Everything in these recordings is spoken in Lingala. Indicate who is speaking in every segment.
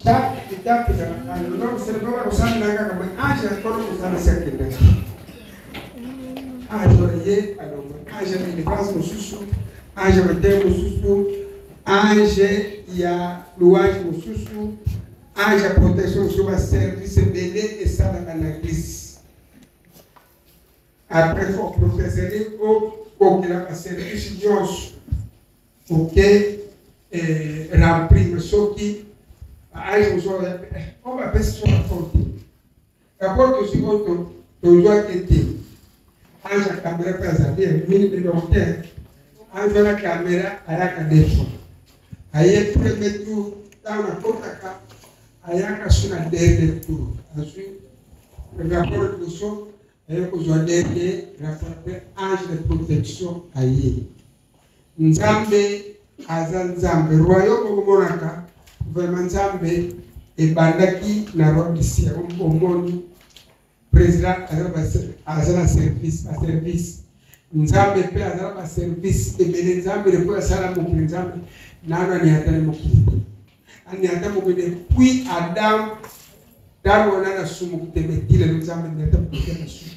Speaker 1: não você não vai usar nada como age quando usar essa questão age age ele faz um susto age vai ter um susto age e a luagem um susto age a proteção sobre serviço dele e sala na crise après faut professeur ou que la serviço de Deus o que remplir só que age usou uma pessoa forte acabou que o segundo eu já que age a câmera para saber mini de doctor age a câmera a cadeira aí é primeiro tá na porta cá aí a caçuna dele tudo assim acabou que só aí o jogador dele rapporter age de proteção aí Nzambe azanzambe royo komonaka vraiment Nzambe e bandaki na rodisia omoni president azala service Nzambe pe azala service e bele Nzambe le po sala mo Nzambe nana ni atale mo ani atamo de puis Adam dawo na sumu kutemetile Nzambe ndeta kutema sumu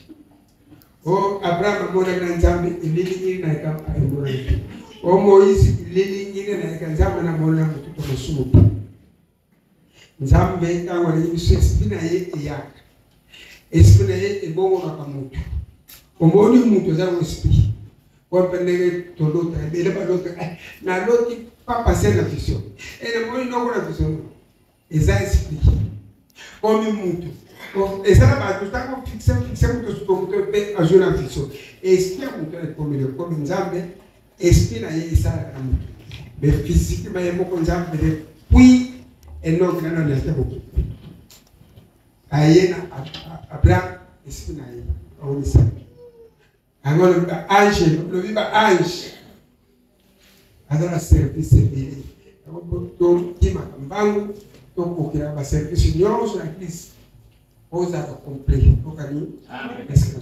Speaker 1: o Abraham mona na Nzambe ilili na kama ayobora o Moise ilili na kanzama na mona mtuko na sumu Nzambe tawa ni spina ye yaka espina ye bongo na kamutu omoni mutu za esprit kwa pendege tolota bele balota na loti papa c'est la vision et le moni no kuna vision eza esprit comme mutu et ça va tout ça qu'on fixe mutu sur que pe ajuna vision esprit mutu comme Nzambe espina ye ça la kamutu mais physiquement ye moko Nzambe puis et non que non n'était beaucoup. Ayena Abraham espina ye on dit ça. Alors ange le viva ange adora service bele. Donc qui m'a mbangu donc pour qu'il a service nyonso na Christ oza complet. Amen. Est-ce que